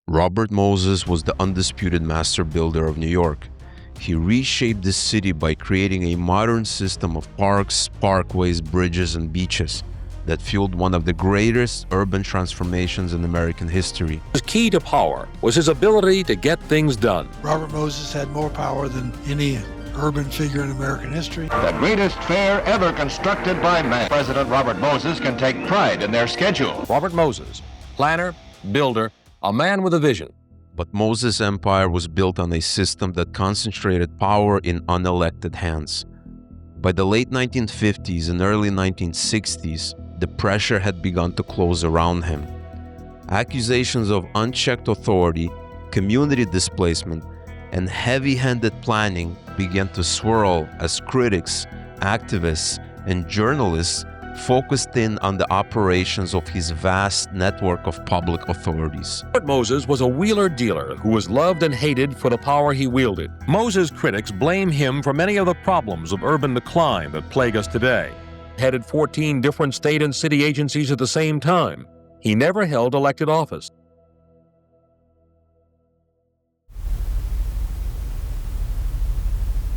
Robert Moses was the undisputed master builder of New York. He reshaped the city by creating a modern system of parks, parkways, bridges, and beaches that fueled one of the greatest urban transformations in American history. His key to power was his ability to get things done. Robert Moses had more power than any urban figure in American history. The greatest fair ever constructed by man. President Robert Moses can take pride in their schedule. Robert Moses, planner, builder, a man with a vision. But Moses' empire was built on a system that concentrated power in unelected hands. By the late 1950s and early 1960s, the pressure had begun to close around him. Accusations of unchecked authority, community displacement, and heavy-handed planning began to swirl as critics, activists, and journalists focused in on the operations of his vast network of public authorities. Robert Moses was a wheeler-dealer who was loved and hated for the power he wielded. Moses' critics blame him for many of the problems of urban decline that plague us today. Headed 14 different state and city agencies at the same time. He never held elected office.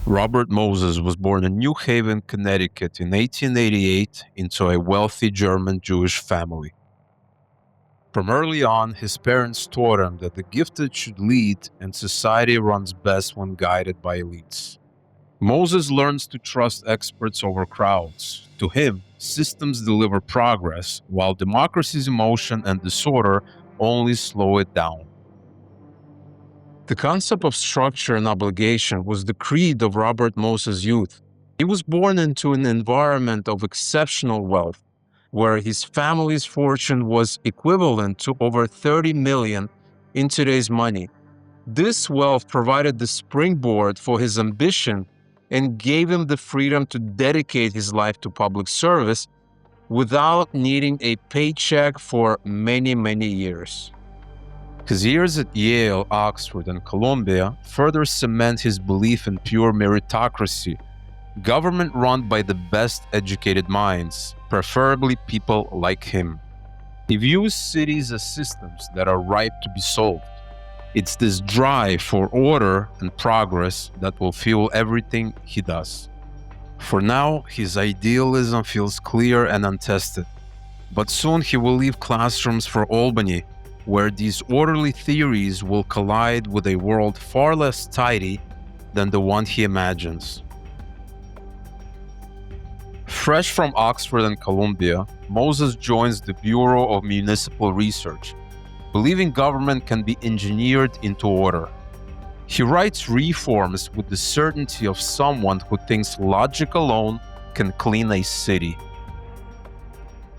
Robert Moses was born in New Haven, Connecticut in 1888 into a wealthy German Jewish family. From early on, his parents taught him that the gifted should lead and society runs best when guided by elites. Moses learns to trust experts over crowds. To him, systems deliver progress, while democracy's emotion and disorder only slow it down. The concept of structure and obligation was the creed of Robert Moses' youth. He was born into an environment of exceptional wealth, where his family's fortune was equivalent to over 30 million in today's money. This wealth provided the springboard for his ambition and gave him the freedom to dedicate his life to public service without needing a paycheck for many, many years. His years at Yale, Oxford, and Columbia further cement his belief in pure meritocracy, government run by the best educated minds, preferably people like him. He views cities as systems that are ripe to be solved. It's this drive for order and progress that will fuel everything he does. For now, his idealism feels clear and untested, but soon he will leave classrooms for Albany, where these orderly theories will collide with a world far less tidy than the one he imagines. Fresh from Oxford and Columbia, Moses joins the Bureau of Municipal Research, believing government can be engineered into order. He writes reforms with the certainty of someone who thinks logic alone can clean a city.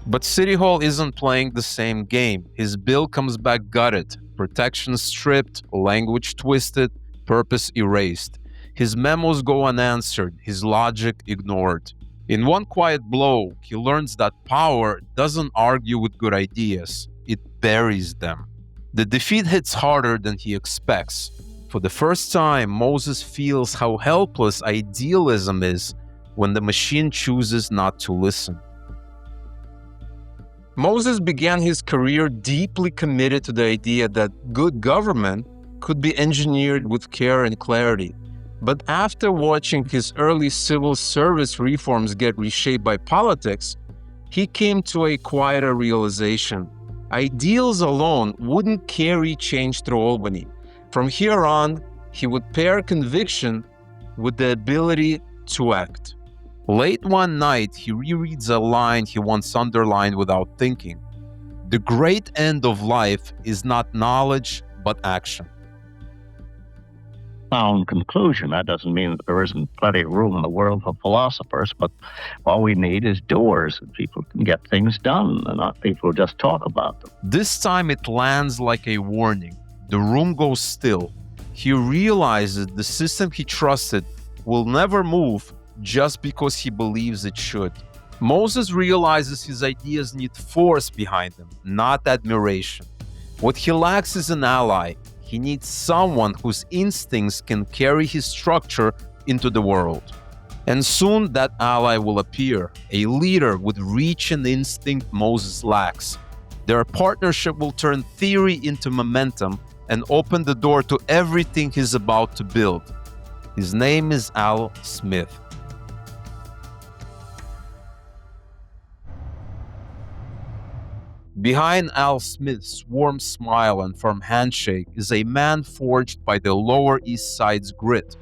But City Hall isn't playing the same game. His bill comes back gutted, protections stripped, language twisted, purpose erased. His memos go unanswered, his logic ignored. In one quiet blow, he learns that power doesn't argue with good ideas, it buries them. The defeat hits harder than he expects. For the first time, Moses feels how helpless idealism is when the machine chooses not to listen. Moses began his career deeply committed to the idea that good government could be engineered with care and clarity. But after watching his early civil service reforms get reshaped by politics, he came to a quieter realization. Ideals alone wouldn't carry change through Albany. From here on, he would pair conviction with the ability to act. Late one night, he rereads a line he once underlined without thinking. The great end of life is not knowledge, but action. Sound conclusion. That doesn't mean that there isn't plenty of room in the world for philosophers, but all we need is doers, and people can get things done, and not people who just talk about them. This time it lands like a warning. The room goes still. He realizes the system he trusted will never move just because he believes it should. Moses realizes his ideas need force behind them, not admiration. What he lacks is an ally. He needs someone whose instincts can carry his structure into the world. And soon that ally will appear, a leader with reach and instinct Moses lacks. Their partnership will turn theory into momentum and open the door to everything he's about to build. His name is Al Smith. Behind Al Smith's warm smile and firm handshake is a man forged by the Lower East Side's grit.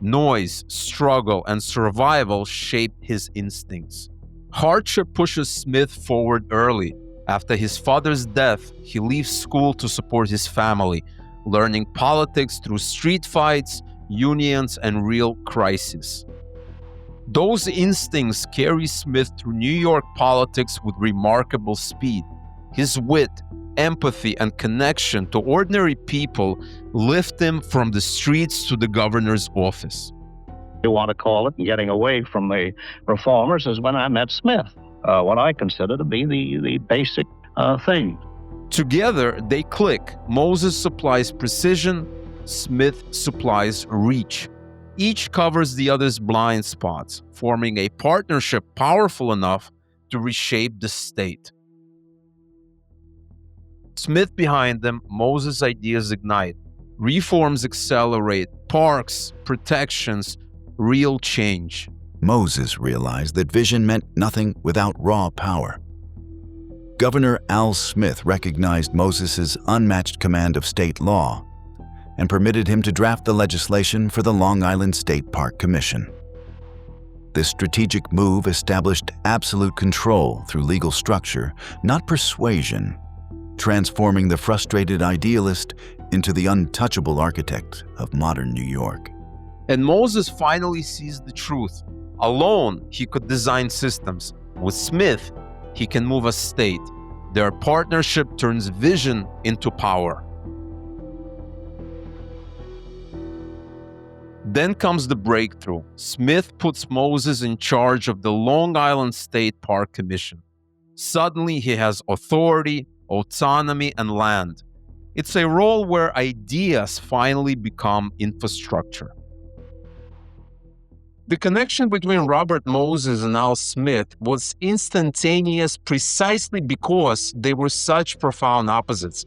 Noise, struggle, and survival shape his instincts. Hardship pushes Smith forward early. After his father's death, he leaves school to support his family, learning politics through street fights, unions, and real crises. Those instincts carry Smith through New York politics with remarkable speed. His wit, empathy, and connection to ordinary people lift him from the streets to the governor's office. You want to call it getting away from the reformers is when I met Smith, what I consider to be the basic thing. Together, they click. Moses supplies precision, Smith supplies reach. Each covers the other's blind spots, forming a partnership powerful enough to reshape the state. Smith behind them, Moses' ideas ignite. Reforms accelerate, parks, protections, real change. Moses realized that vision meant nothing without raw power. Governor Al Smith recognized Moses' unmatched command of state law and permitted him to draft the legislation for the Long Island State Park Commission. This strategic move established absolute control through legal structure, not persuasion, transforming the frustrated idealist into the untouchable architect of modern New York. And Moses finally sees the truth. Alone, he could design systems. With Smith, he can move a state. Their partnership turns vision into power. Then comes the breakthrough. Smith puts Moses in charge of the Long Island State Park Commission. Suddenly, he has authority, autonomy, and land. It's a role where ideas finally become infrastructure. The connection between Robert Moses and Al Smith was instantaneous precisely because they were such profound opposites.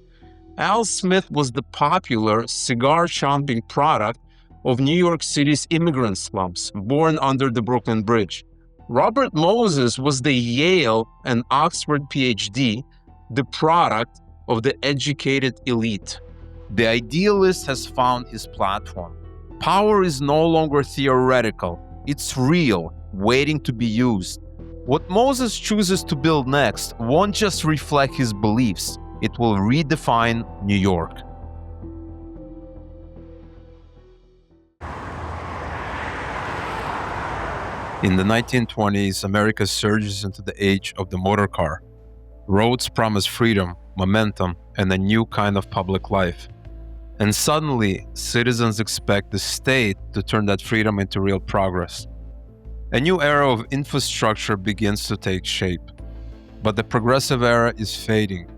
Al Smith was the popular, cigar-chomping product of New York City's immigrant slums, born under the Brooklyn Bridge. Robert Moses was the Yale and Oxford PhD, the product of the educated elite. The idealist has found his platform. Power is no longer theoretical. It's real, waiting to be used. What Moses chooses to build next won't just reflect his beliefs. It will redefine New York. In the 1920s, America surges into the age of the motor car. Roads promise freedom, momentum, and a new kind of public life. And suddenly, citizens expect the state to turn that freedom into real progress. A new era of infrastructure begins to take shape. But the progressive era is fading.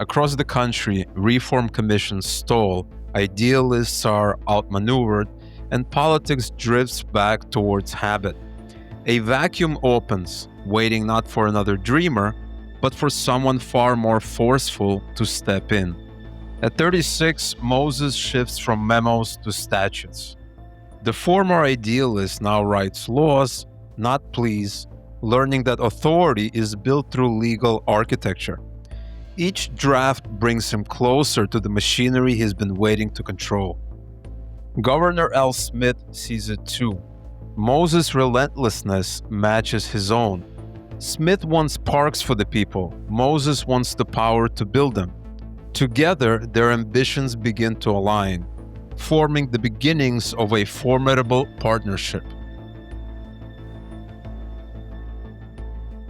Across the country, reform commissions stall, idealists are outmaneuvered, and politics drifts back towards habit. A vacuum opens, waiting not for another dreamer, but for someone far more forceful to step in. At 36, Moses shifts from memos to statutes. The former idealist now writes laws, not pleas, learning that authority is built through legal architecture. Each draft brings him closer to the machinery he's been waiting to control. Governor Al Smith sees it too. Moses' relentlessness matches his own. Smith wants parks for the people. Moses wants the power to build them. Together, their ambitions begin to align, forming the beginnings of a formidable partnership.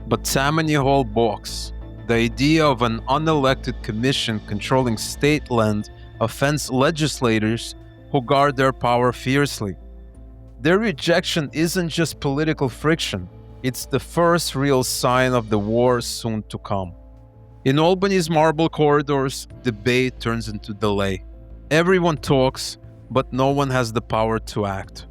But Tammany Hall balks. The idea of an unelected commission controlling state land offends legislators who guard their power fiercely. Their rejection isn't just political friction, it's the first real sign of the war soon to come. In Albany's marble corridors, debate turns into delay. Everyone talks, but no one has the power to act.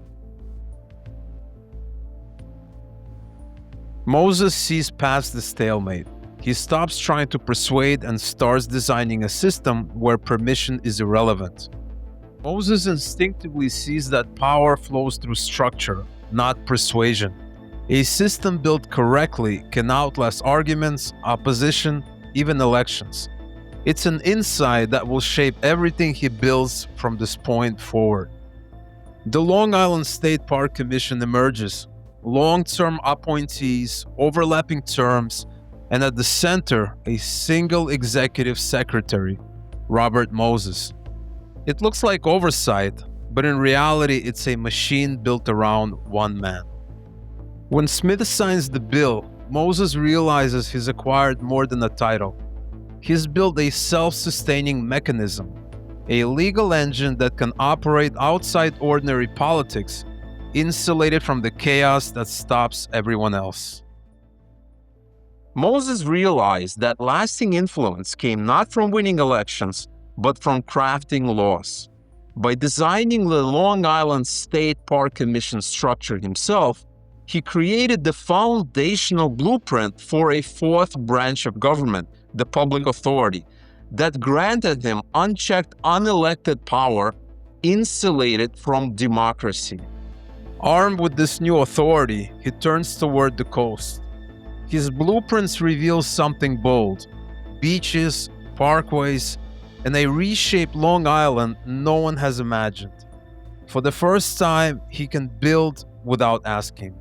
Moses sees past the stalemate. He stops trying to persuade and starts designing a system where permission is irrelevant. Moses instinctively sees that power flows through structure, not persuasion. A system built correctly can outlast arguments, opposition, even elections. It's an insight that will shape everything he builds from this point forward. The Long Island State Park Commission emerges, long-term appointees, overlapping terms, and at the center, a single executive secretary, Robert Moses. It looks like oversight, but in reality, it's a machine built around one man. When Smith signs the bill, Moses realizes he's acquired more than a title. He's built a self-sustaining mechanism, a legal engine that can operate outside ordinary politics, insulated from the chaos that stops everyone else. Moses realized that lasting influence came not from winning elections, but from crafting laws. By designing the Long Island State Park Commission structure himself, he created the foundational blueprint for a fourth branch of government, the public authority, that granted him unchecked, unelected power, insulated from democracy. Armed with this new authority, he turns toward the coast. His blueprints reveal something bold: beaches, parkways, and a reshaped Long Island no one has imagined. For the first time, he can build without asking.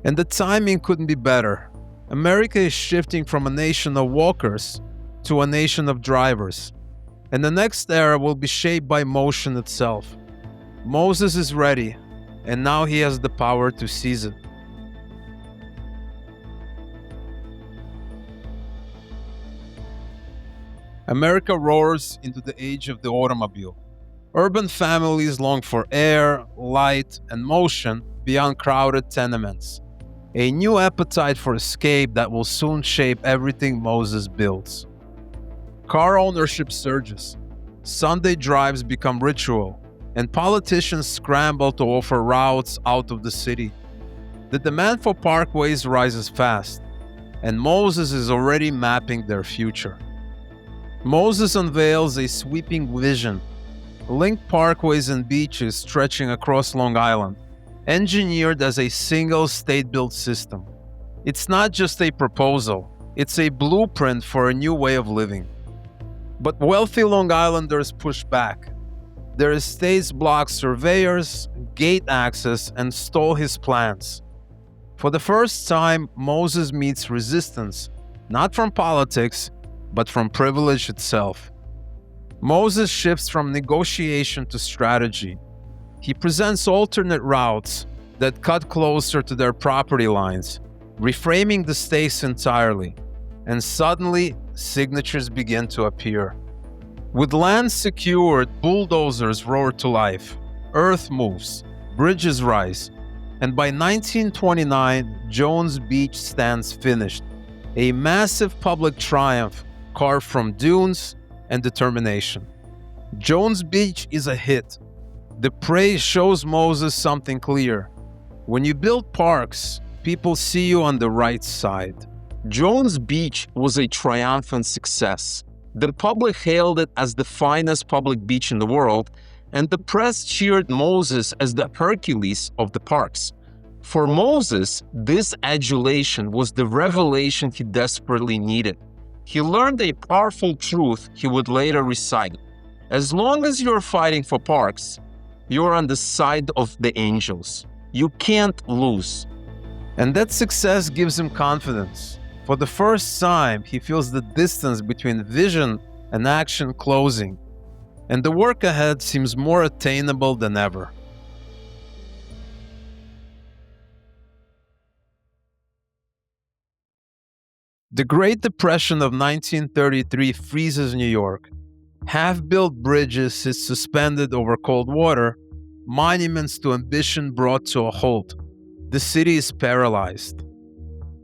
And the timing couldn't be better. America is shifting from a nation of walkers to a nation of drivers. And the next era will be shaped by motion itself. Moses is ready, and now he has the power to seize it. America roars into the age of the automobile. Urban families long for air, light, and motion beyond crowded tenements. A new appetite for escape that will soon shape everything Moses builds. Car ownership surges. Sunday drives become ritual, and politicians scramble to offer routes out of the city. The demand for parkways rises fast, and Moses is already mapping their future. Moses unveils a sweeping vision: linked parkways and beaches stretching across Long Island, engineered as a single state-built system. It's not just a proposal, it's a blueprint for a new way of living. But wealthy Long Islanders push back. Their estates block surveyors, gate access, and stall his plans. For the first time, Moses meets resistance, not from politics, but from privilege itself. Moses shifts from negotiation to strategy. He presents alternate routes that cut closer to their property lines, reframing the stakes entirely, and suddenly signatures begin to appear. With land secured, bulldozers roar to life, earth moves, bridges rise, and by 1929, Jones Beach stands finished, a massive public triumph carved from dunes and determination. Jones Beach is a hit. The praise shows Moses something clear: when you build parks, people see you on the right side. Jones Beach was a triumphant success. The public hailed it as the finest public beach in the world, and the press cheered Moses as the Hercules of the parks. For Moses, this adulation was the revelation he desperately needed. He learned a powerful truth he would later recite: as long as you're fighting for parks, you're on the side of the angels. You can't lose. And that success gives him confidence. For the first time, he feels the distance between vision and action closing, and the work ahead seems more attainable than ever. The Great Depression of 1933 freezes New York. Half-built bridges sit suspended over cold water, monuments to ambition brought to a halt. The city is paralyzed.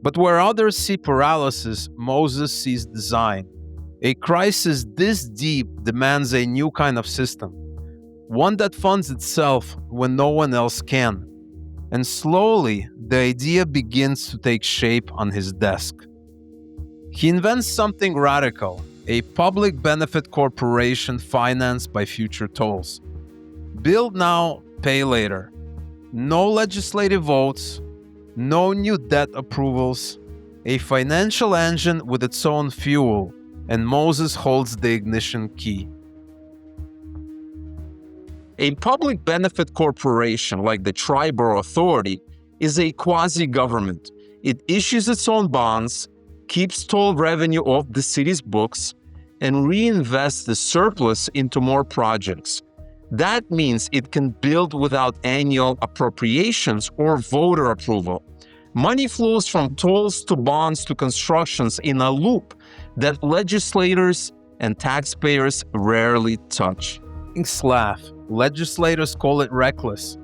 But where others see paralysis, Moses sees design. A crisis this deep demands a new kind of system, one that funds itself when no one else can. And slowly, the idea begins to take shape on his desk. He invents something radical, a public benefit corporation financed by future tolls. Build now, pay later. No legislative votes, no new debt approvals, a financial engine with its own fuel, and Moses holds the ignition key. A public benefit corporation like the Triborough Authority is a quasi-government. It issues its own bonds, keeps toll revenue off the city's books, and reinvests the surplus into more projects. That means it can build without annual appropriations or voter approval. Money flows from tolls to bonds to constructions in a loop that legislators and taxpayers rarely touch. Laugh. Legislators call it reckless.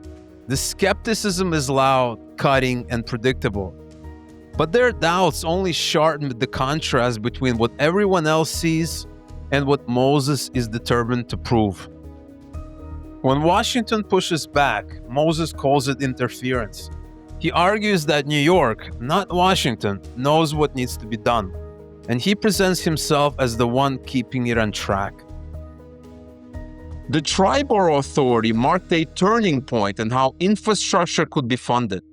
The skepticism is loud, cutting, and predictable. But their doubts only sharpen the contrast between what everyone else sees and what Moses is determined to prove. When Washington pushes back, Moses calls it interference. He argues that New York, not Washington, knows what needs to be done, and he presents himself as the one keeping it on track. The Triborough Authority marked a turning point in how infrastructure could be funded.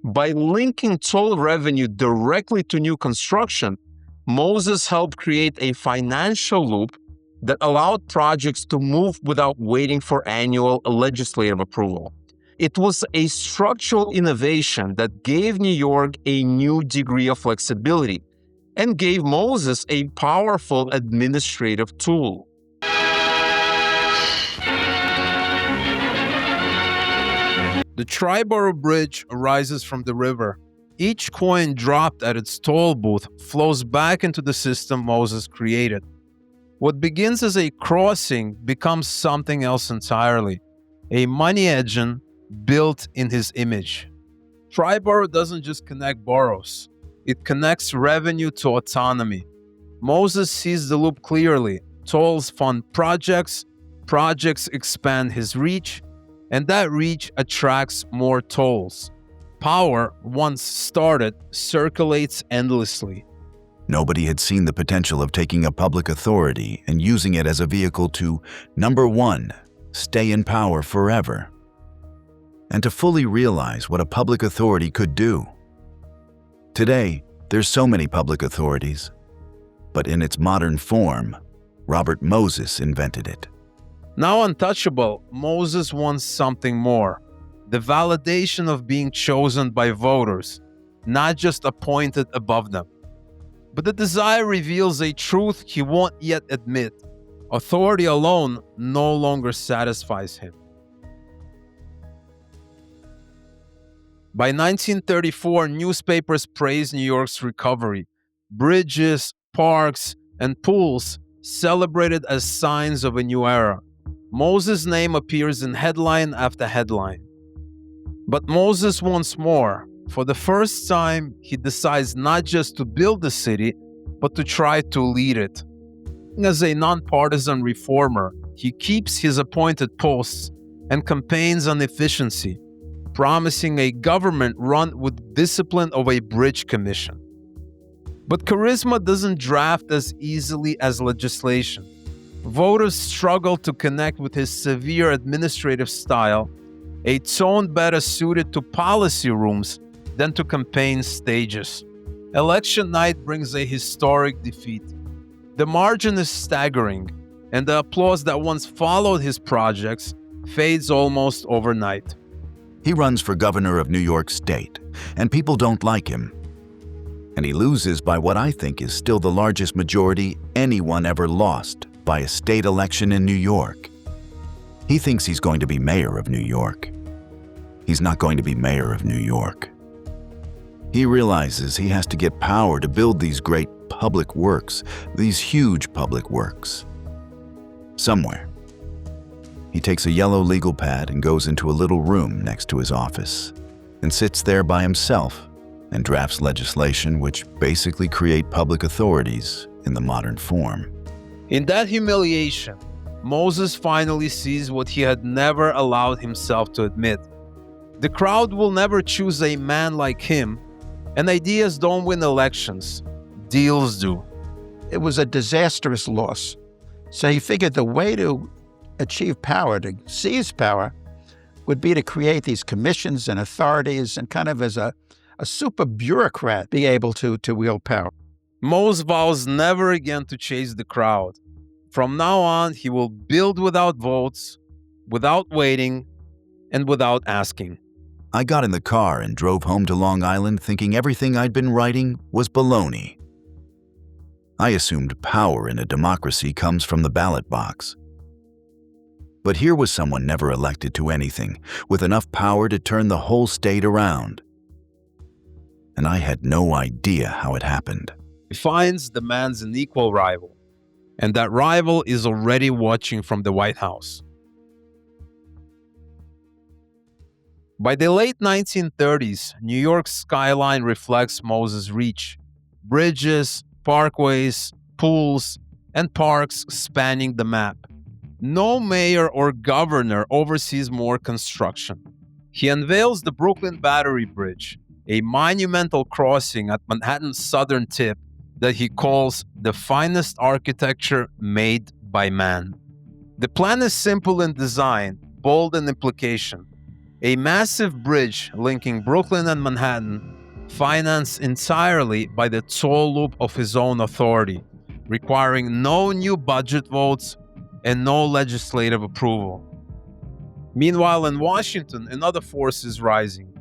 By linking toll revenue directly to new construction, Moses helped create a financial loop that allowed projects to move without waiting for annual legislative approval. It was a structural innovation that gave New York a new degree of flexibility and gave Moses a powerful administrative tool. The Triborough Bridge arises from the river. Each coin dropped at its toll booth flows back into the system Moses created. What begins as a crossing becomes something else entirely, a money engine built in his image. Triborough doesn't just connect boroughs, it connects revenue to autonomy. Moses sees the loop clearly. Tolls fund projects, projects expand his reach, and that reach attracts more tolls. Power, once started, circulates endlessly. Nobody had seen the potential of taking a public authority and using it as a vehicle to, number one, stay in power forever, and to fully realize what a public authority could do. Today, there's so many public authorities, but in its modern form, Robert Moses invented it. Now untouchable, Moses wants something more. The validation of being chosen by voters, not just appointed above them. But the desire reveals a truth he won't yet admit. Authority alone no longer satisfies him. By 1934, newspapers praised New York's recovery. Bridges, parks, and pools celebrated as signs of a new era. Moses' name appears in headline after headline. But Moses wants more. For the first time, he decides not just to build the city, but to try to lead it. As a nonpartisan reformer, he keeps his appointed posts and campaigns on efficiency, promising a government run with discipline of a bridge commission. But charisma doesn't draft as easily as legislation. Voters struggle to connect with his severe administrative style, a tone better suited to policy rooms than to campaign stages. Election night brings a historic defeat. The margin is staggering, and the applause that once followed his projects fades almost overnight. He runs for governor of New York State, and people don't like him. And he loses by what I think is still the largest majority anyone ever lost by a state election in New York. He thinks he's going to be mayor of New York. He's not going to be mayor of New York. He realizes he has to get power to build these great public works, these huge public works. Somewhere. He takes a yellow legal pad and goes into a little room next to his office and sits there by himself and drafts legislation which basically create public authorities in the modern form. In that humiliation, Moses finally sees what he had never allowed himself to admit. The crowd will never choose a man like him, and ideas don't win elections, deals do. it was a disastrous loss. So he figured the way to achieve power, to seize power, would be to create these commissions and authorities and kind of as a super bureaucrat be able to wield power. Mose vows never again to chase the crowd. From now on, he will build without votes, without waiting, and without asking. I got in the car and drove home to Long Island thinking everything I'd been writing was baloney. I assumed power in a democracy comes from the ballot box. But here was someone never elected to anything, with enough power to turn the whole state around. And I had no idea how it happened. He finds the man's an equal rival, and that rival is already watching from the White House. By the late 1930s, New York's skyline reflects Moses' reach. Bridges, parkways, pools, and parks spanning the map. No mayor or governor oversees more construction. He unveils the Brooklyn Battery Bridge, a monumental crossing at Manhattan's southern tip that he calls the finest architecture made by man. The plan is simple in design, bold in implication. A massive bridge linking Brooklyn and Manhattan, financed entirely by the toll loop of his own authority, requiring no new budget votes and no legislative approval. Meanwhile, in Washington, another force is rising.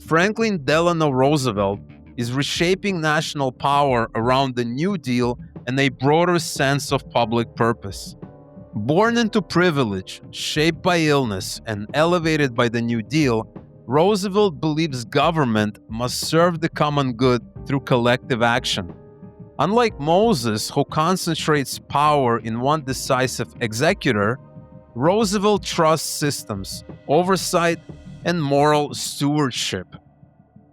Franklin Delano Roosevelt is reshaping national power around the New Deal and a broader sense of public purpose. Born into privilege, shaped by illness, and elevated by the New Deal, Roosevelt believes government must serve the common good through collective action. Unlike Moses, who concentrates power in one decisive executor, Roosevelt trusts systems, oversight, and moral stewardship.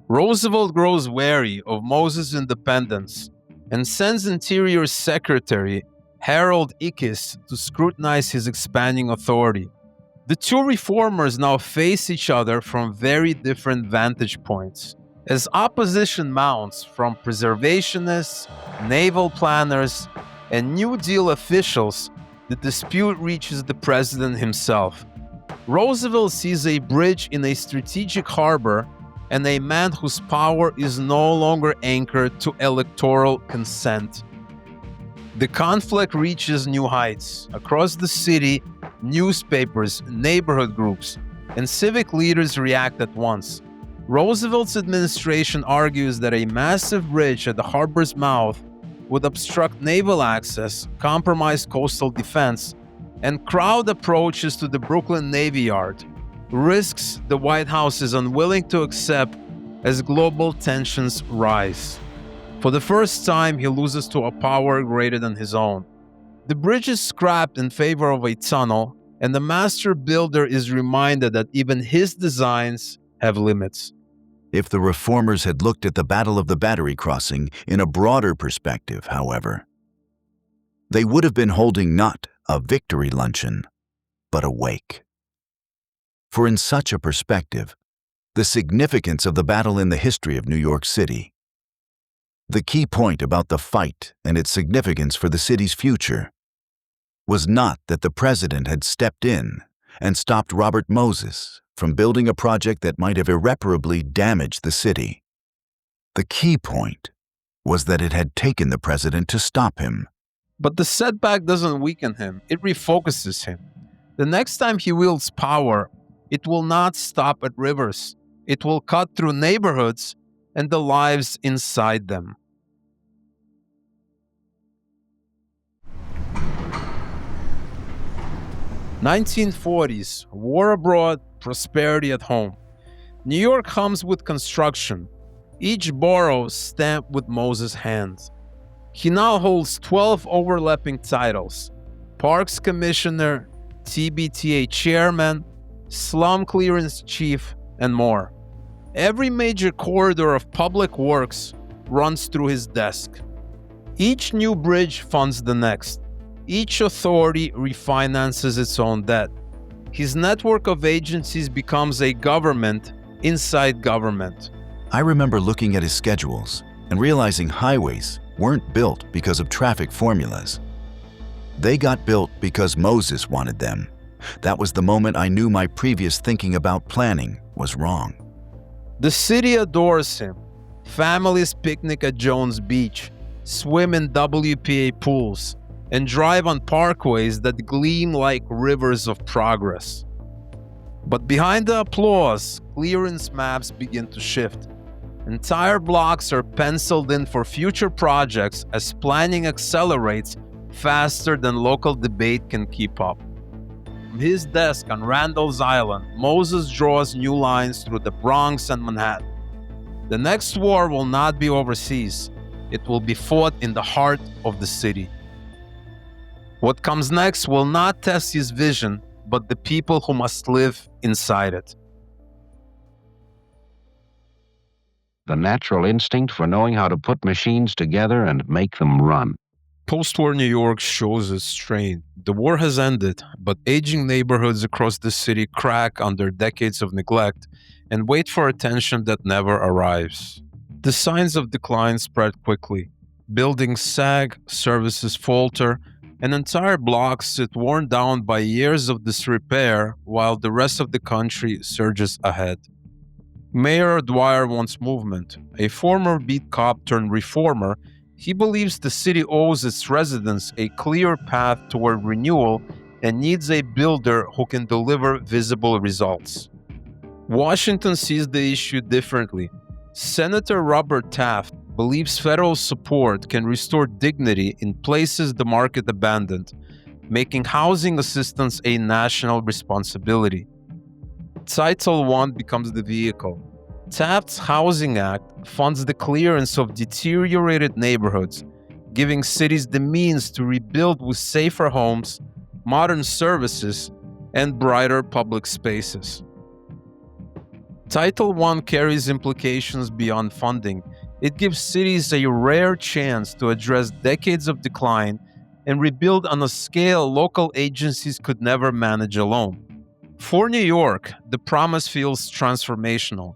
Roosevelt grows wary of Moses' independence and sends Interior Secretary Harold Ickes to scrutinize his expanding authority. The two reformers now face each other from very different vantage points. As opposition mounts from preservationists, naval planners, and New Deal officials, the dispute reaches the president himself. Roosevelt sees a bridge in a strategic harbor and a man whose power is no longer anchored to electoral consent. The conflict reaches new heights. Across the city, newspapers, neighborhood groups, and civic leaders react at once. Roosevelt's administration argues that a massive bridge at the harbor's mouth would obstruct naval access, compromise coastal defense, and crowd approaches to the Brooklyn Navy Yard, risks the White House is unwilling to accept as global tensions rise. For the first time, he loses to a power greater than his own. The bridge is scrapped in favor of a tunnel, and the master builder is reminded that even his designs have limits. If the reformers had looked at the Battle of the Battery Crossing in a broader perspective, however, they would have been holding not a victory luncheon, but a wake. For in such a perspective, the significance of the battle in the history of New York City, the key point about the fight and its significance for the city's future, was not that the president had stepped in and stopped Robert Moses from building a project that might have irreparably damaged the city. The key point was that it had taken the president to stop him. But the setback doesn't weaken him, it refocuses him. The next time he wields power, it will not stop at rivers. It will cut through neighborhoods and the lives inside them. "1940s, war abroad, prosperity at home. New York hums with construction, each borough stamped with Moses' hands. He now holds 12 overlapping titles: Parks Commissioner, TBTA Chairman, Slum Clearance Chief, and more. Every major corridor of public works runs through his desk. Each new bridge funds the next. Each authority refinances its own debt. His network of agencies becomes a government inside government." I remember looking at his schedules and realizing highways weren't built because of traffic formulas. They got built because Moses wanted them. That was the moment I knew my previous thinking about planning was wrong. The city adores him. Families picnic at Jones Beach, swim in WPA pools, and drive on parkways that gleam like rivers of progress. But behind the applause, clearance maps begin to shift. Entire blocks are penciled in for future projects as planning accelerates faster than local debate can keep up. From his desk on Randall's Island, Moses draws new lines through the Bronx and Manhattan. The next war will not be overseas. It will be fought in the heart of the city. What comes next will not test his vision, but the people who must live inside it. The natural instinct for knowing how to put machines together and make them run. Post-war New York shows its strain. The war has ended, but aging neighborhoods across the city crack under decades of neglect and wait for attention that never arrives. The signs of decline spread quickly. Buildings sag, services falter, and entire blocks sit worn down by years of disrepair while the rest of the country surges ahead. Mayor Dwyer wants movement. A former beat cop turned reformer, he believes the city owes its residents a clear path toward renewal and needs a builder who can deliver visible results. Washington sees the issue differently. Senator Robert Taft believes federal support can restore dignity in places the market abandoned, making housing assistance a national responsibility. Title I becomes the vehicle. Taft's Housing Act funds the clearance of deteriorated neighborhoods, giving cities the means to rebuild with safer homes, modern services, and brighter public spaces. Title I carries implications beyond funding. It gives cities a rare chance to address decades of decline and rebuild on a scale local agencies could never manage alone. For New York, the promise feels transformational.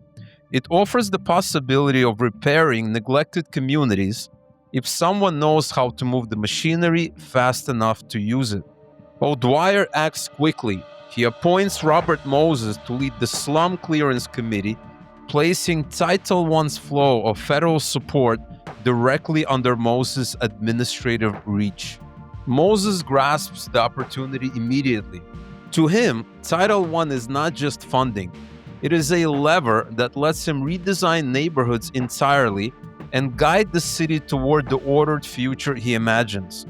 It offers the possibility of repairing neglected communities if someone knows how to move the machinery fast enough to use it. O'Dwyer acts quickly. He appoints Robert Moses to lead the Slum Clearance Committee, placing Title I's flow of federal support directly under Moses' administrative reach. Moses grasps the opportunity immediately. To him, Title I is not just funding. It is a lever that lets him redesign neighborhoods entirely and guide the city toward the ordered future he imagines.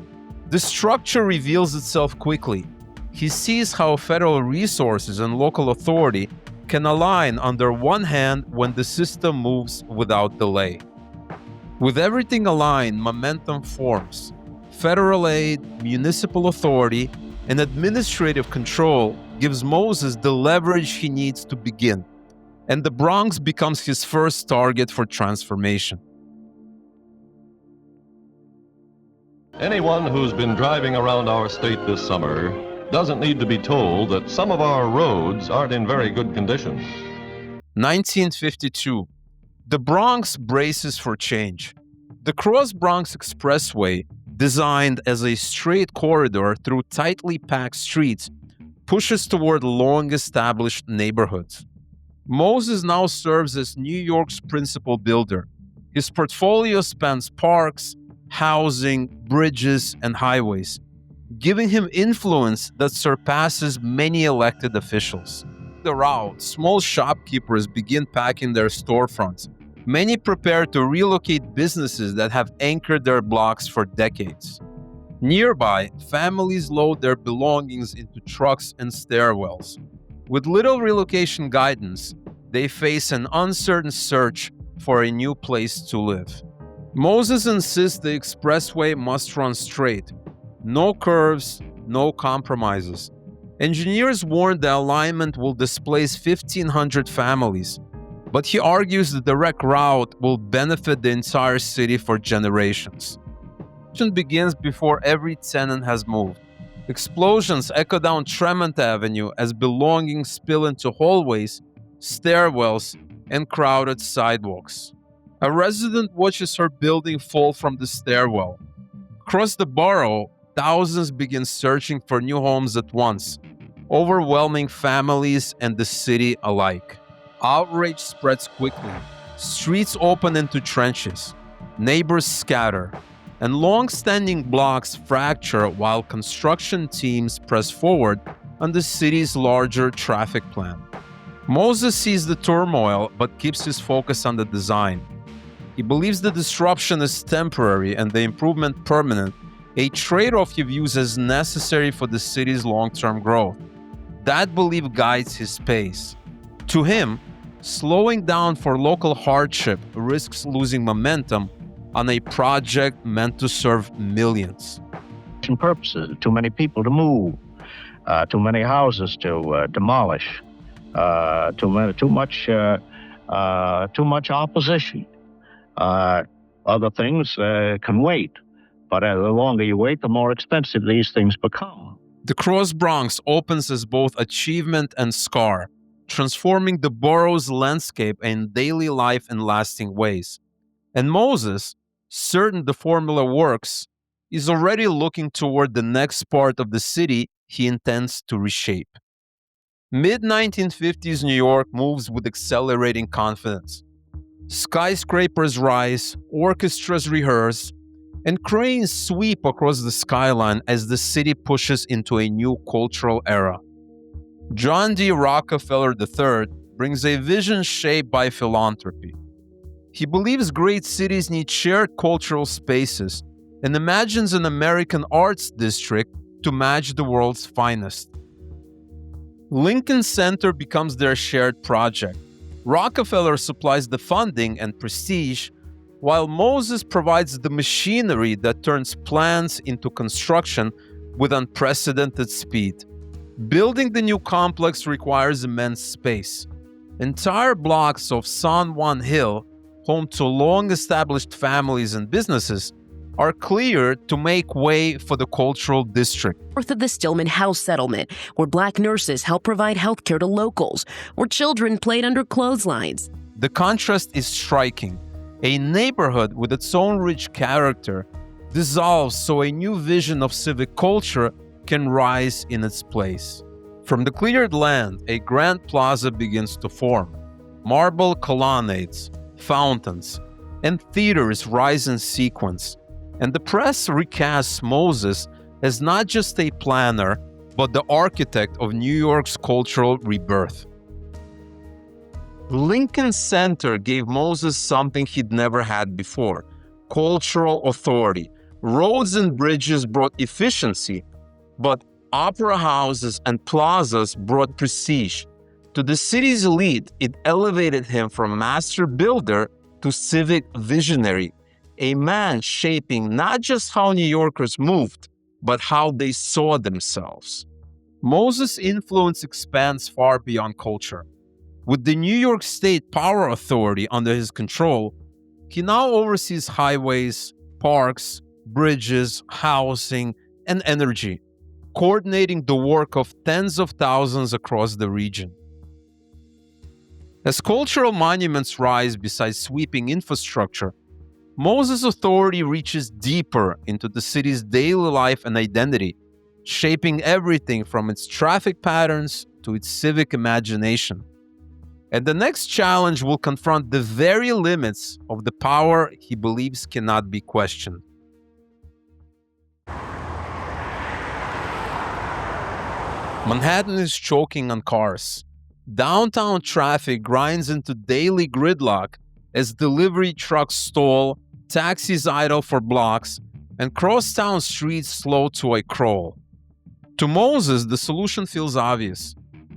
The structure reveals itself quickly. He sees how federal resources and local authority can align under one hand when the system moves without delay. With everything aligned, momentum forms. Federal aid, municipal authority, and administrative control gives Moses the leverage he needs to begin, and the Bronx becomes his first target for transformation. Anyone who's been driving around our state this summer doesn't need to be told that some of our roads aren't in very good condition. 1952. The Bronx braces for change. The Cross Bronx Expressway, designed as a straight corridor through tightly packed streets, pushes toward long-established neighborhoods. Moses now serves as New York's principal builder. His portfolio spans parks, housing, bridges, and highways, giving him influence that surpasses many elected officials. The route, small shopkeepers begin packing their storefronts. Many prepare to relocate businesses that have anchored their blocks for decades. Nearby, families load their belongings into trucks and stairwells. With little relocation guidance, they face an uncertain search for a new place to live. Moses insists the expressway must run straight. No curves, no compromises. Engineers warn the alignment will displace 1,500 families, but he argues the direct route will benefit the entire city for generations. Construction begins before every tenant has moved. Explosions echo down Tremont Avenue as belongings spill into hallways, stairwells, and crowded sidewalks. A resident watches her building fall from the stairwell. Across the borough, thousands begin searching for new homes at once, overwhelming families and the city alike. Outrage spreads quickly. Streets open into trenches. Neighbors scatter. And long-standing blocks fracture while construction teams press forward on the city's larger traffic plan. Moses sees the turmoil but keeps his focus on the design. He believes the disruption is temporary and the improvement permanent, a trade-off he views as necessary for the city's long-term growth. That belief guides his pace. To him, slowing down for local hardship risks losing momentum on a project meant to serve millions. Purposes, too many people to move, too many houses to demolish, too much opposition. Other things can wait, but the longer you wait, the more expensive these things become. The Cross Bronx opens as both achievement and scar, transforming the borough's landscape and daily life in lasting ways. And Moses, certain the formula works, is already looking toward the next part of the city he intends to reshape. Mid-1950s New York moves with accelerating confidence. Skyscrapers rise, orchestras rehearse, and cranes sweep across the skyline as the city pushes into a new cultural era. John D. Rockefeller III brings a vision shaped by philanthropy. He believes great cities need shared cultural spaces and imagines an American arts district to match the world's finest. Lincoln Center becomes their shared project. Rockefeller supplies the funding and prestige, while Moses provides the machinery that turns plans into construction with unprecedented speed. Building the new complex requires immense space. Entire blocks of San Juan Hill, home to long-established families and businesses, are cleared to make way for the cultural district. North of the Stillman House settlement, where Black nurses help provide health care to locals, where children played under clotheslines. The contrast is striking. A neighborhood with its own rich character dissolves so a new vision of civic culture can rise in its place. From the cleared land, a grand plaza begins to form. Marble colonnades, fountains, and theaters rise in sequence. And the press recasts Moses as not just a planner, but the architect of New York's cultural rebirth. Lincoln Center gave Moses something he'd never had before: cultural authority. Roads and bridges brought efficiency, but opera houses and plazas brought prestige. To the city's elite, it elevated him from master builder to civic visionary, a man shaping not just how New Yorkers moved, but how they saw themselves. Moses' influence expands far beyond culture. With the New York State Power Authority under his control, he now oversees highways, parks, bridges, housing, and energy, coordinating the work of tens of thousands across the region. As cultural monuments rise beside sweeping infrastructure, Moses' authority reaches deeper into the city's daily life and identity, shaping everything from its traffic patterns to its civic imagination. And the next challenge will confront the very limits of the power he believes cannot be questioned. Manhattan is choking on cars. Downtown traffic grinds into daily gridlock as delivery trucks stall, taxis idle for blocks, and crosstown streets slow to a crawl. To Moses, the solution feels obvious.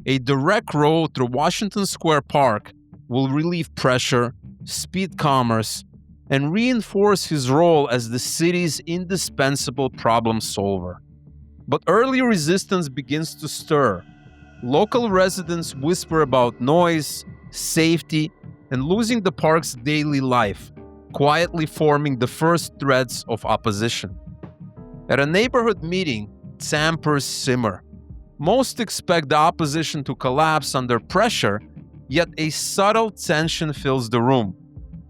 A direct road through Washington Square Park will relieve pressure, speed commerce, and reinforce his role as the city's indispensable problem solver. But early resistance begins to stir. Local residents whisper about noise, safety, and losing the park's daily life, quietly forming the first threads of opposition. At a neighborhood meeting, tampers simmer. Most expect the opposition to collapse under pressure, yet a subtle tension fills the room.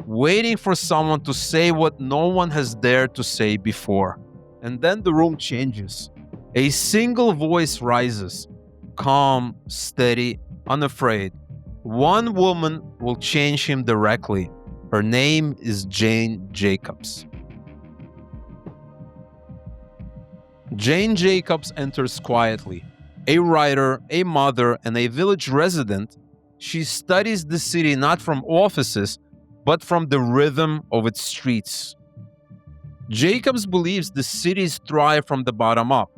waiting for someone to say what no one has dared to say before. And then the room changes. A single voice rises, calm, steady, unafraid. One woman will change him directly. Her name is Jane Jacobs. Jane Jacobs enters quietly. A writer, a mother, and a village resident, she studies the city not from offices, but from the rhythm of its streets. Jacobs believes the cities thrive from the bottom up,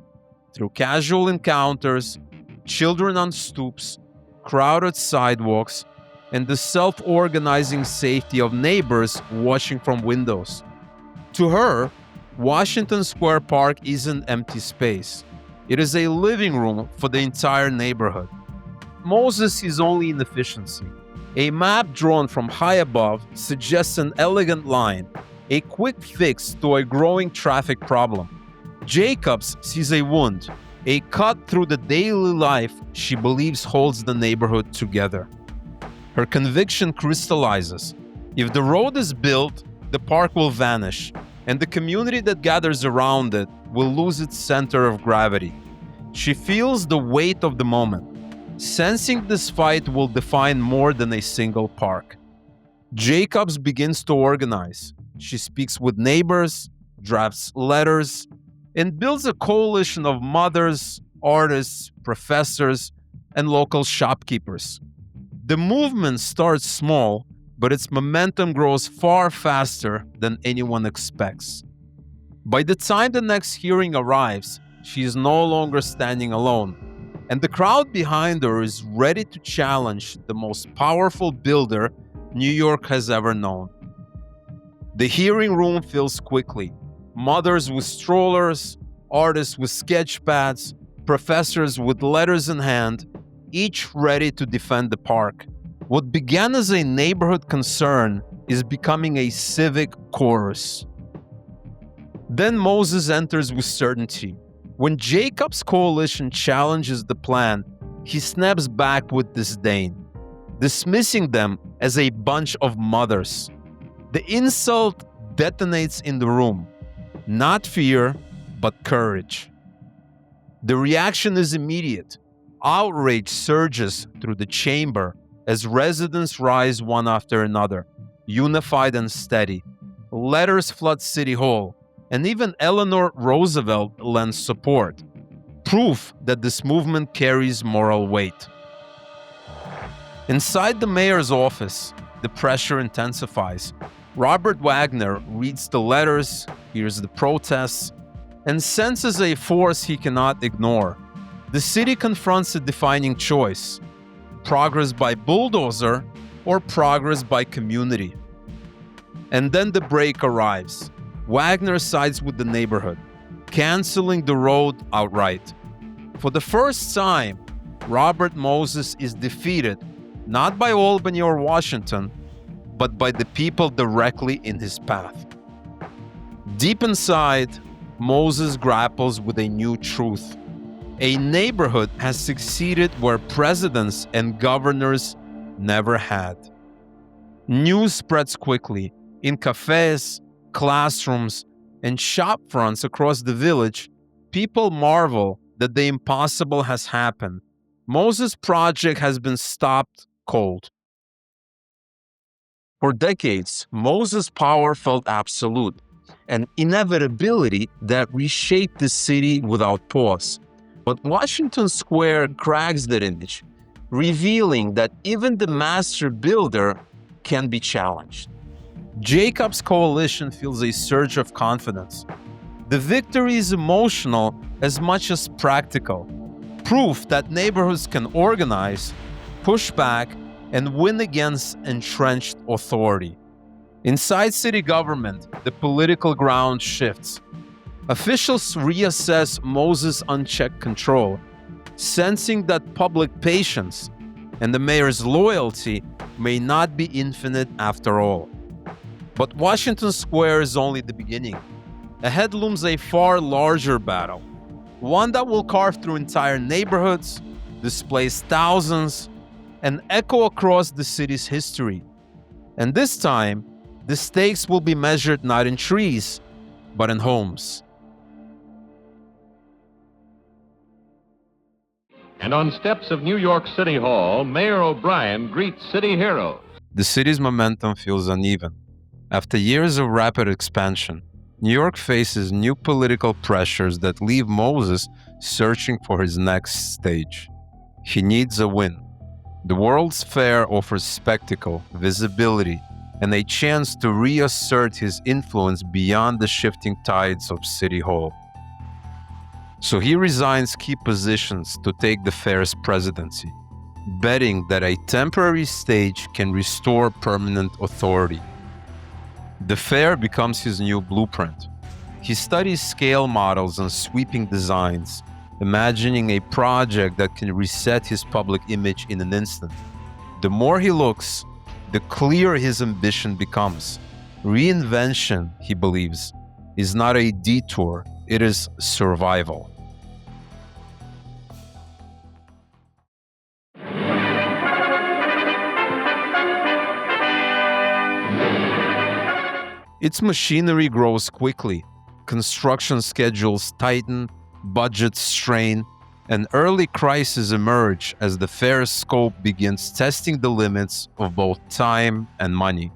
through casual encounters, children on stoops, crowded sidewalks, and the self-organizing safety of neighbors watching from windows. To her, Washington Square Park isn't empty space. It is a living room for the entire neighborhood. Moses sees only inefficiency. A map drawn from high above suggests an elegant line, a quick fix to a growing traffic problem. Jacobs sees a wound, a cut through the daily life she believes holds the neighborhood together. Her conviction crystallizes. If the road is built, the park will vanish, and the community that gathers around it will lose its center of gravity. She feels the weight of the moment, sensing this fight will define more than a single park. Jacobs begins to organize. She speaks with neighbors, drafts letters, and builds a coalition of mothers, artists, professors, and local shopkeepers. The movement starts small, but its momentum grows far faster than anyone expects. By the time the next hearing arrives, she is no longer standing alone, and the crowd behind her is ready to challenge the most powerful builder New York has ever known. The hearing room fills quickly. Mothers with strollers, artists with sketch pads, professors with letters in hand, each ready to defend the park. What began as a neighborhood concern is becoming a civic chorus. Then Moses enters with certainty. When Jacob's coalition challenges the plan, he snaps back with disdain, dismissing them as a bunch of mothers. The insult detonates in the room. Not fear, but courage. The reaction is immediate. Outrage surges through the chamber as residents rise one after another, unified and steady. Letters flood City Hall, and even Eleanor Roosevelt lends support. Proof that this movement carries moral weight. Inside the mayor's office, the pressure intensifies. Robert Wagner reads the letters, hears the protests, and senses a force he cannot ignore. The city confronts a defining choice: progress by bulldozer or progress by community. And then the break arrives. Wagner sides with the neighborhood, canceling the road outright. For the first time, Robert Moses is defeated, not by Albany or Washington, but by the people directly in his path. Deep inside, Moses grapples with a new truth. A neighborhood has succeeded where presidents and governors never had. News spreads quickly. In cafes, classrooms, and shop fronts across the village, people marvel that the impossible has happened. Moses' project has been stopped cold. For decades, Moses' power felt absolute, an inevitability that reshaped the city without pause. But Washington Square cracks that image, revealing that even the master builder can be challenged. Jacob's coalition feels a surge of confidence. The victory is emotional as much as practical, proof that neighborhoods can organize, push back, and win against entrenched authority. Inside city government, the political ground shifts. Officials reassess Moses' unchecked control, sensing that public patience and the mayor's loyalty may not be infinite after all. But Washington Square is only the beginning. Ahead looms a far larger battle, one that will carve through entire neighborhoods, displace thousands, and echo across the city's history. And this time, The stakes will be measured not in trees, but in homes. And on steps of New York City Hall, Mayor O'Brien greets city heroes. The city's momentum feels uneven. After years of rapid expansion, New York faces new political pressures that leave Moses searching for his next stage. He needs a win. The World's Fair offers spectacle, visibility, and a chance to reassert his influence beyond the shifting tides of City Hall. So he resigns key positions to take the fair's presidency, betting that a temporary stage can restore permanent authority. The fair becomes his new blueprint. He studies scale models and sweeping designs, imagining a project that can reset his public image in an instant. The more he looks, the clearer his ambition becomes. Reinvention, he believes, is not a detour, it is survival. Its machinery grows quickly. Construction schedules tighten, budgets strain, and early crises emerge as the fair's scope begins testing the limits of both time and money.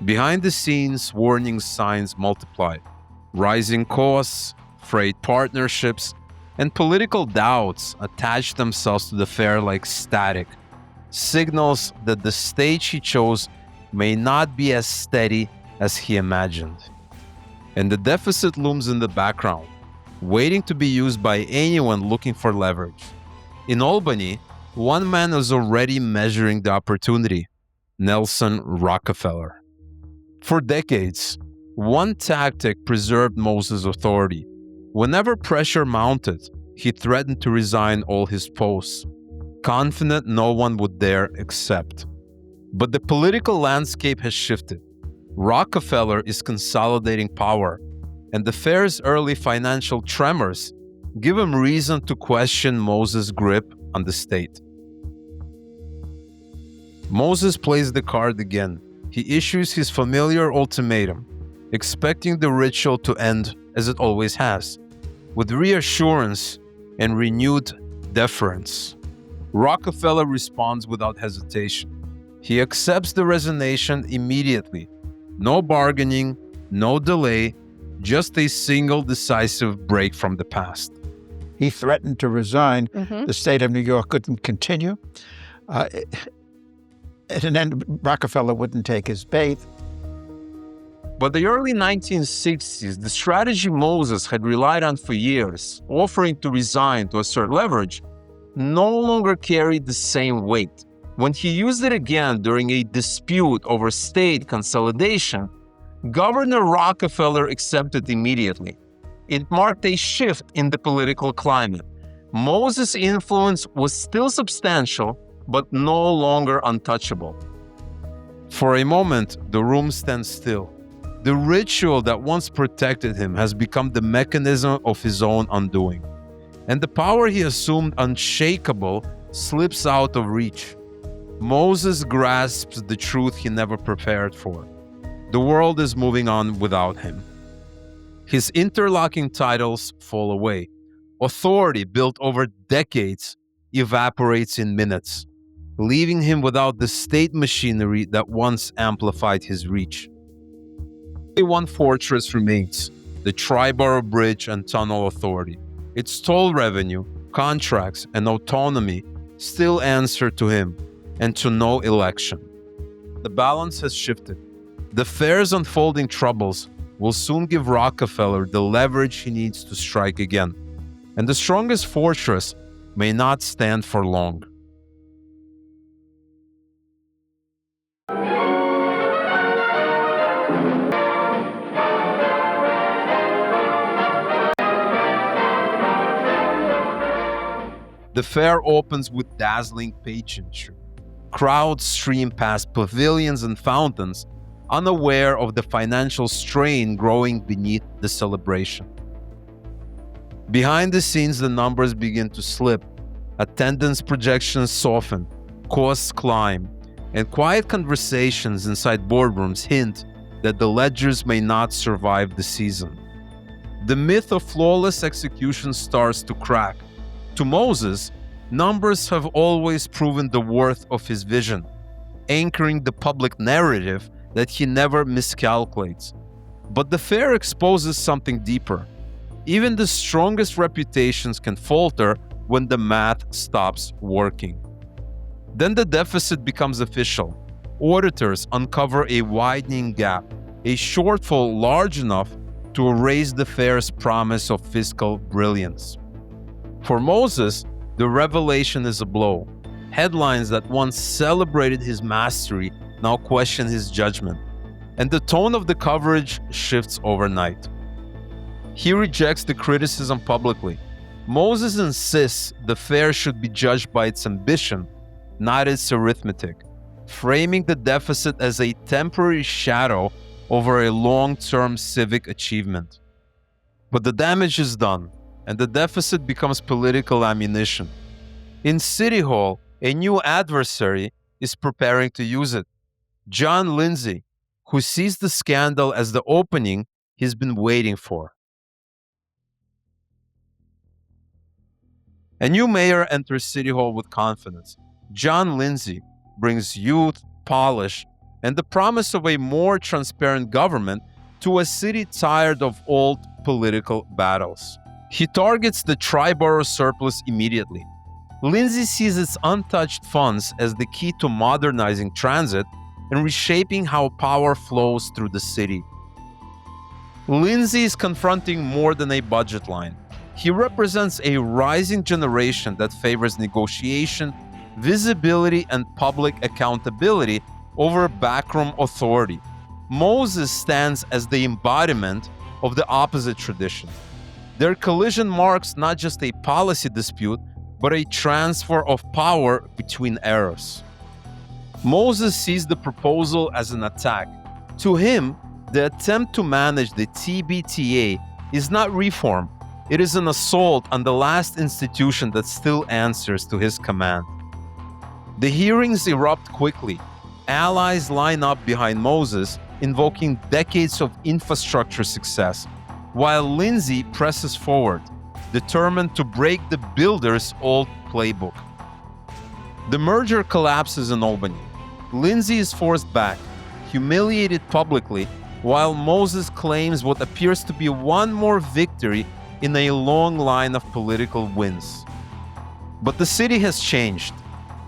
Behind the scenes, warning signs multiply. Rising costs, frayed partnerships, and political doubts attach themselves to the fair like static, signals that the stage he chose may not be as steady as he imagined. And the deficit looms in the background, waiting to be used by anyone looking for leverage. In Albany, one man is already measuring the opportunity: Nelson Rockefeller. For decades, one tactic preserved Moses' authority. Whenever pressure mounted, he threatened to resign all his posts, confident no one would dare accept. But the political landscape has shifted. Rockefeller is consolidating power, and the fair's early financial tremors give him reason to question Moses' grip on the state. Moses plays the card again. He issues his familiar ultimatum, expecting the ritual to end as it always has, with reassurance and renewed deference. Rockefeller responds without hesitation. He accepts the resignation immediately. No bargaining, no delay, just a single decisive break from the past. He threatened to resign. The state of New York couldn't continue. And then Rockefeller wouldn't take his bait. By the early 1960s, the strategy Moses had relied on for years, offering to resign to assert leverage, no longer carried the same weight. When he used it again during a dispute over state consolidation, Governor Rockefeller accepted immediately. It marked a shift in the political climate. Moses' influence was still substantial, but no longer untouchable. For a moment, the room stands still. The ritual that once protected him has become the mechanism of his own undoing, and the power he assumed unshakable slips out of reach. Moses grasps the truth he never prepared for. The world is moving on without him. His interlocking titles fall away. Authority built over decades evaporates in minutes, leaving him without the state machinery that once amplified his reach. Only one fortress remains: the Triborough Bridge and Tunnel Authority. Its toll revenue, contracts, and autonomy still answer to him and to no election. The balance has shifted. The fair's unfolding troubles will soon give Rockefeller the leverage he needs to strike again, and the strongest fortress may not stand for long. The fair opens with dazzling pageantry. Crowds stream past pavilions and fountains, unaware of the financial strain growing beneath the celebration. Behind the scenes, the numbers begin to slip. Attendance projections soften, costs climb, and quiet conversations inside boardrooms hint that the ledgers may not survive the season. The myth of flawless execution starts to crack. To Moses, numbers have always proven the worth of his vision, anchoring the public narrative that he never miscalculates. But the fair exposes something deeper. Even the strongest reputations can falter when the math stops working. Then the deficit becomes official. Auditors uncover a widening gap, a shortfall large enough to erase the fair's promise of fiscal brilliance. For Moses, the revelation is a blow. Headlines that once celebrated his mastery now question his judgment, and the tone of the coverage shifts overnight. He rejects the criticism publicly. Moses insists the fair should be judged by its ambition, not its arithmetic, framing the deficit as a temporary shadow over a long-term civic achievement. But the damage is done, and the deficit becomes political ammunition. In City Hall, a new adversary is preparing to use it. John Lindsay, who sees the scandal as the opening he's been waiting for. A new mayor enters City Hall with confidence. John Lindsay brings youth, polish, and the promise of a more transparent government to a city tired of old political battles. He targets the tri-borough surplus immediately. Lindsay sees its untouched funds as the key to modernizing transit and reshaping how power flows through the city. Lindsay is confronting more than a budget line. He represents a rising generation that favors negotiation, visibility, and public accountability over backroom authority. Moses stands as the embodiment of the opposite tradition. Their collision marks not just a policy dispute, but a transfer of power between eras. Moses sees the proposal as an attack. To him, the attempt to manage the TBTA is not reform. It is an assault on the last institution that still answers to his command. The hearings erupt quickly. Allies line up behind Moses, invoking decades of infrastructure success, while Lindsay presses forward, determined to break the builder's old playbook. The merger collapses in Albany. Lindsay is forced back, humiliated publicly, while Moses claims what appears to be one more victory in a long line of political wins. But the city has changed.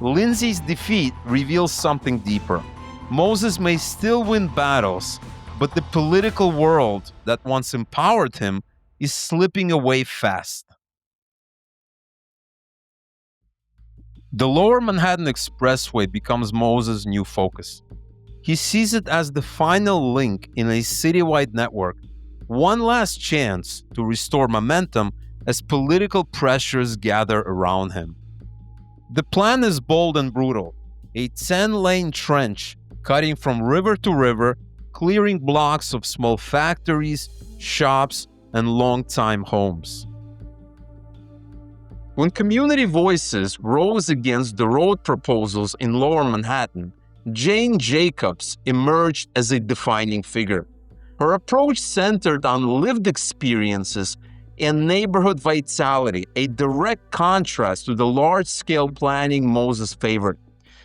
Lindsay's defeat reveals something deeper. Moses may still win battles, but the political world that once empowered him is slipping away fast. The Lower Manhattan Expressway becomes Moses' new focus. He sees it as the final link in a citywide network, one last chance to restore momentum as political pressures gather around him. The plan is bold and brutal, a 10-lane trench cutting from river to river, clearing blocks of small factories, shops, and long-time homes. When community voices rose against the road proposals in Lower Manhattan, Jane Jacobs emerged as a defining figure. Her approach centered on lived experiences and neighborhood vitality, a direct contrast to the large-scale planning Moses favored.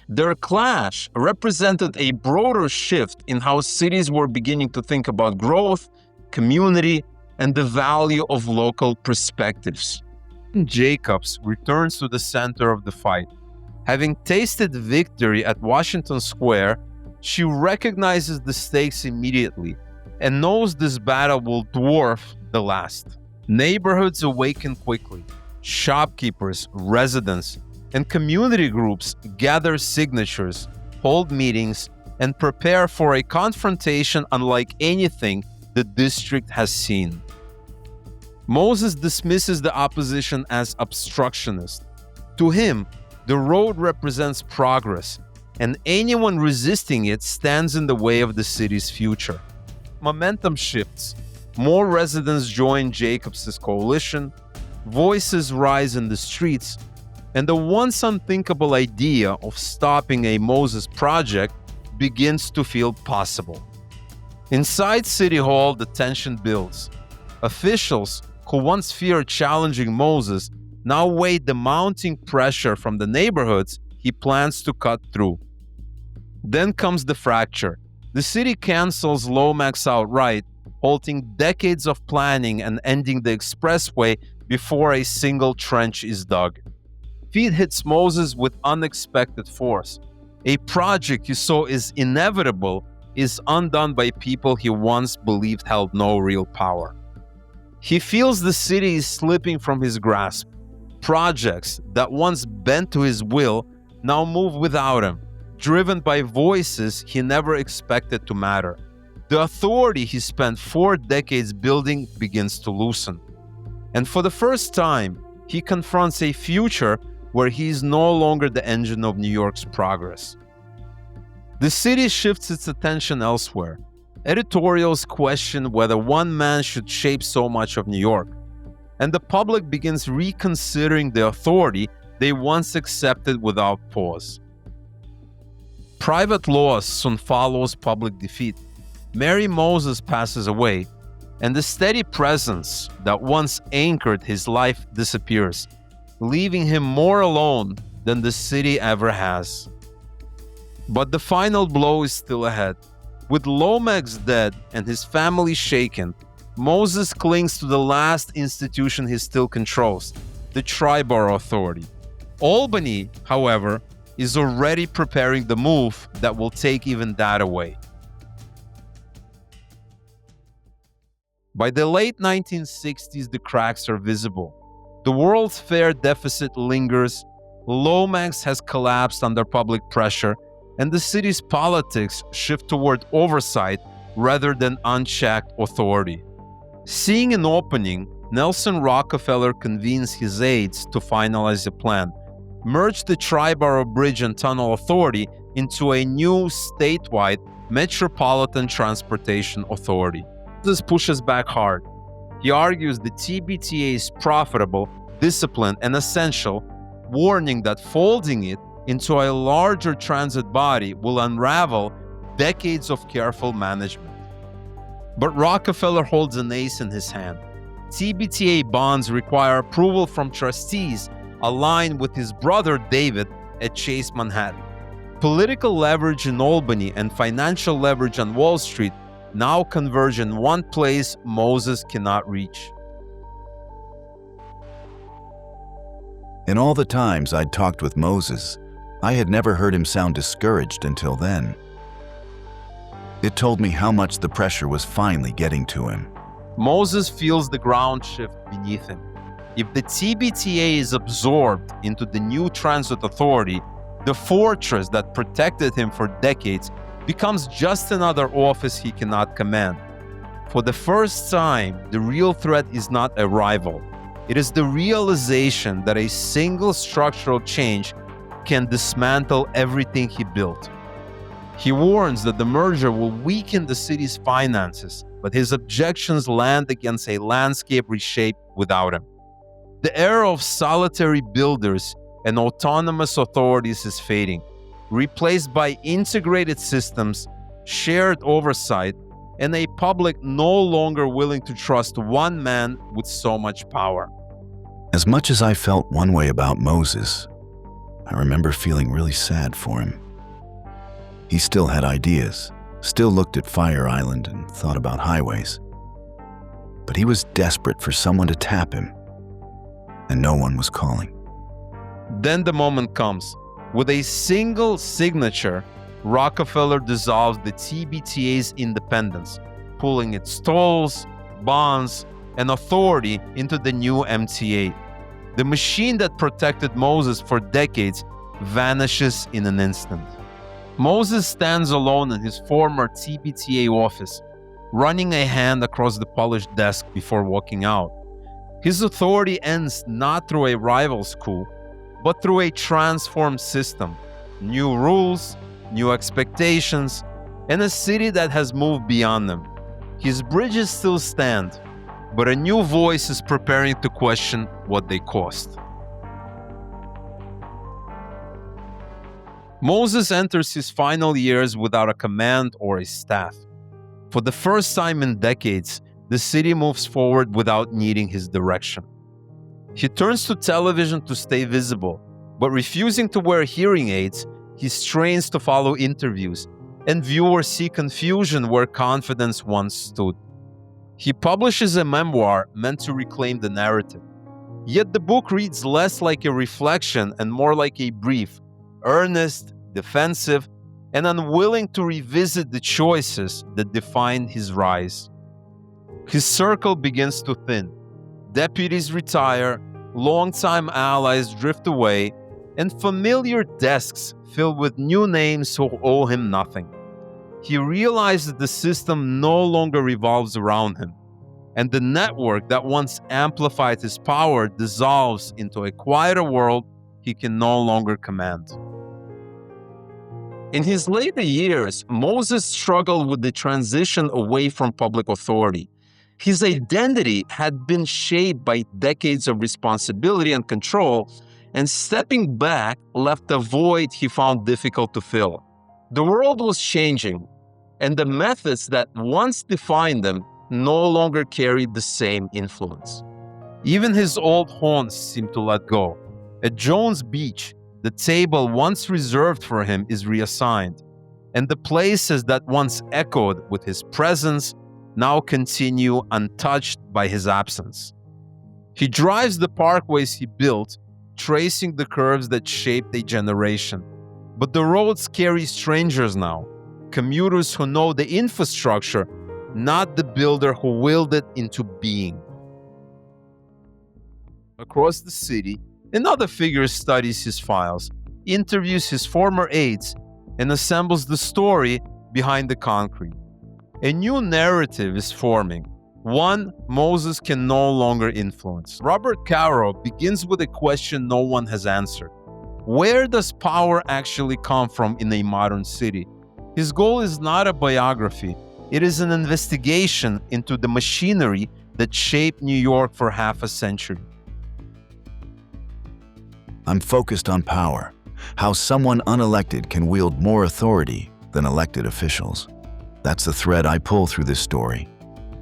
Their clash represented a broader shift in how cities were beginning to think about growth, community, and the value of local perspectives. Jacobs returns to the center of the fight. Having tasted victory at Washington Square, she recognizes the stakes immediately and knows this battle will dwarf the last. Neighborhoods awaken quickly. Shopkeepers, residents, and community groups gather signatures, hold meetings, and prepare for a confrontation unlike anything the district has seen. Moses dismisses the opposition as obstructionist. To him, the road represents progress, and anyone resisting it stands in the way of the city's future. Momentum shifts. More residents join Jacobs' coalition, voices rise in the streets, and the once unthinkable idea of stopping a Moses project begins to feel possible. Inside City Hall, the tension builds. Officials who once feared challenging Moses now weigh the mounting pressure from the neighborhoods he plans to cut through. Then comes the fracture. The city cancels LOMEX outright, halting decades of planning and ending the expressway before a single trench is dug. Feed hits Moses with unexpected force. A project he saw is inevitable is undone by people he once believed held no real power. He feels the city is slipping from his grasp. Projects that once bent to his will now move without him, driven by voices he never expected to matter. The authority he spent 4 decades building begins to loosen. And for the first time, he confronts a future where he is no longer the engine of New York's progress. The city shifts its attention elsewhere. Editorials question whether one man should shape so much of New York, and the public begins reconsidering the authority they once accepted without pause. Private loss soon follows public defeat. Mary Moses passes away, and the steady presence that once anchored his life disappears, leaving him more alone than the city ever has. But the final blow is still ahead. With LOMEX dead and his family shaken, Moses clings to the last institution he still controls, the Tri-Borough Authority. Albany, however, is already preparing the move that will take even that away. By the late 1960s, the cracks are visible. The World's Fair deficit lingers, LOMEX has collapsed under public pressure, and the city's politics shift toward oversight rather than unchecked authority. Seeing an opening, Nelson Rockefeller convenes his aides to finalize a plan, merge the Tri-Borough Bridge and Tunnel Authority into a new statewide Metropolitan Transportation Authority. This pushes back hard. He argues the TBTA is profitable, disciplined, and essential, warning that folding it into a larger transit body will unravel decades of careful management. But Rockefeller holds an ace in his hand. TBTA bonds require approval from trustees aligned with his brother David at Chase Manhattan. Political leverage in Albany and financial leverage on Wall Street now converge in one place Moses cannot reach. In all the times I'd talked with Moses, I had never heard him sound discouraged until then. It told me how much the pressure was finally getting to him. Moses feels the ground shift beneath him. If the TBTA is absorbed into the new transit authority, the fortress that protected him for decades becomes just another office he cannot command. For the first time, the real threat is not a rival. It is the realization that a single structural change can dismantle everything he built. He warns that the merger will weaken the city's finances, but his objections land against a landscape reshaped without him. The era of solitary builders and autonomous authorities is fading, replaced by integrated systems, shared oversight, and a public no longer willing to trust one man with so much power. As much as I felt one way about Moses, I remember feeling really sad for him. He still had ideas, still looked at Fire Island and thought about highways. But he was desperate for someone to tap him, and no one was calling. Then the moment comes. With a single signature, Rockefeller dissolves the TBTA's independence, pulling its tolls, bonds, and authority into the new MTA. The machine that protected Moses for decades vanishes in an instant. Moses stands alone in his former TBTA office, running a hand across the polished desk before walking out. His authority ends not through a rival's coup, but through a transformed system, new rules, new expectations, and a city that has moved beyond them. His bridges still stand, but a new voice is preparing to question what they cost. Moses enters his final years without a command or a staff. For the first time in decades, the city moves forward without needing his direction. He turns to television to stay visible, but refusing to wear hearing aids, he strains to follow interviews, and viewers see confusion where confidence once stood. He publishes a memoir meant to reclaim the narrative. Yet the book reads less like a reflection and more like a brief, earnest, defensive, and unwilling to revisit the choices that defined his rise. His circle begins to thin. Deputies retire, longtime allies drift away, and familiar desks fill with new names who owe him nothing. He realized that the system no longer revolves around him, and the network that once amplified his power dissolves into a quieter world he can no longer command. In his later years, Moses struggled with the transition away from public authority. His identity had been shaped by decades of responsibility and control, and stepping back left a void he found difficult to fill. The world was changing, and the methods that once defined them no longer carried the same influence. Even his old haunts seemed to let go. At Jones Beach, the table once reserved for him is reassigned, and the places that once echoed with his presence now continue untouched by his absence. He drives the parkways he built, tracing the curves that shaped a generation. But the roads carry strangers now, commuters who know the infrastructure, not the builder who willed it into being. Across the city, another figure studies his files, interviews his former aides, and assembles the story behind the concrete. A new narrative is forming, one Moses can no longer influence. Robert Caro begins with a question no one has answered. Where does power actually come from in a modern city? His goal is not a biography, it is an investigation into the machinery that shaped New York for half a century. I'm focused on power, how someone unelected can wield more authority than elected officials. That's the thread I pull through this story.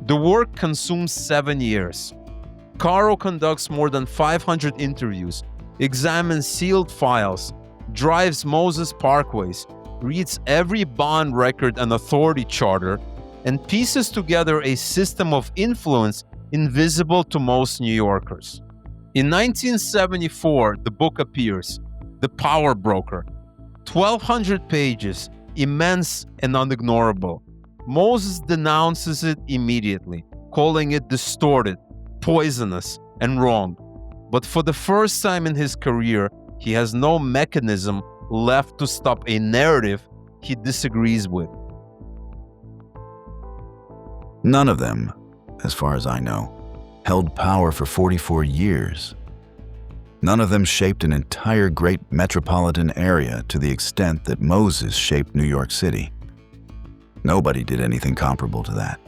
The work consumes 7 years. Caro conducts more than 500 interviews, examines sealed files, drives Moses parkways, reads every bond record and authority charter, and pieces together a system of influence invisible to most New Yorkers. In 1974, the book appears, The Power Broker. 1,200 pages, immense and unignorable. Moses denounces it immediately, calling it distorted, poisonous, and wrong. But for the first time in his career, he has no mechanism left to stop a narrative he disagrees with. None of them, as far as I know, held power for 44 years. None of them shaped an entire great metropolitan area to the extent that Moses shaped New York City. Nobody did anything comparable to that.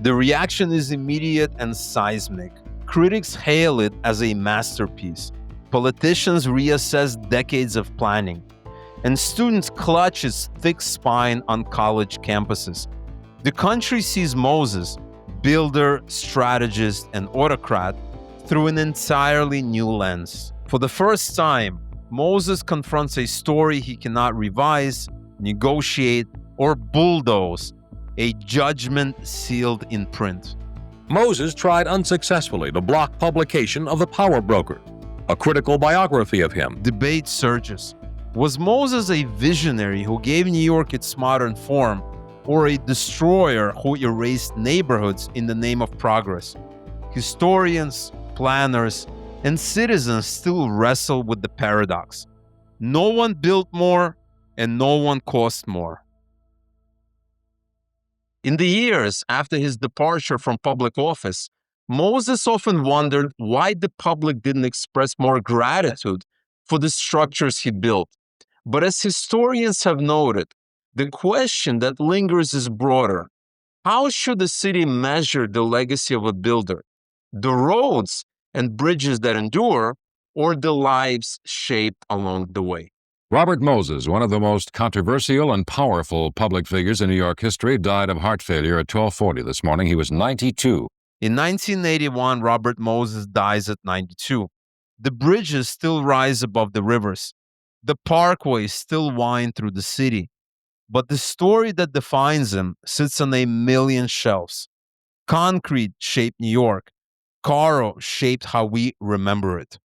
The reaction is immediate and seismic. Critics hail it as a masterpiece. Politicians reassess decades of planning. And students clutch its thick spine on college campuses. The country sees Moses, builder, strategist, and autocrat, through an entirely new lens. For the first time, Moses confronts a story he cannot revise, negotiate, or bulldoze, a judgment sealed in print. Moses tried unsuccessfully to block publication of The Power Broker, a critical biography of him. Debate surges. Was Moses a visionary who gave New York its modern form, or a destroyer who erased neighborhoods in the name of progress? Historians, planners, and citizens still wrestle with the paradox. No one built more, and no one cost more. In the years after his departure from public office, Moses often wondered why the public didn't express more gratitude for the structures he built. But as historians have noted, the question that lingers is broader. How should a city measure the legacy of a builder? The roads and bridges that endure, or the lives shaped along the way? Robert Moses, one of the most controversial and powerful public figures in New York history, died of heart failure at 12:40 this morning. He was 92. In 1981, Robert Moses dies at 92. The bridges still rise above the rivers. The parkways still wind through the city. But the story that defines him sits on a million shelves. Concrete shaped New York. Caro shaped how we remember it.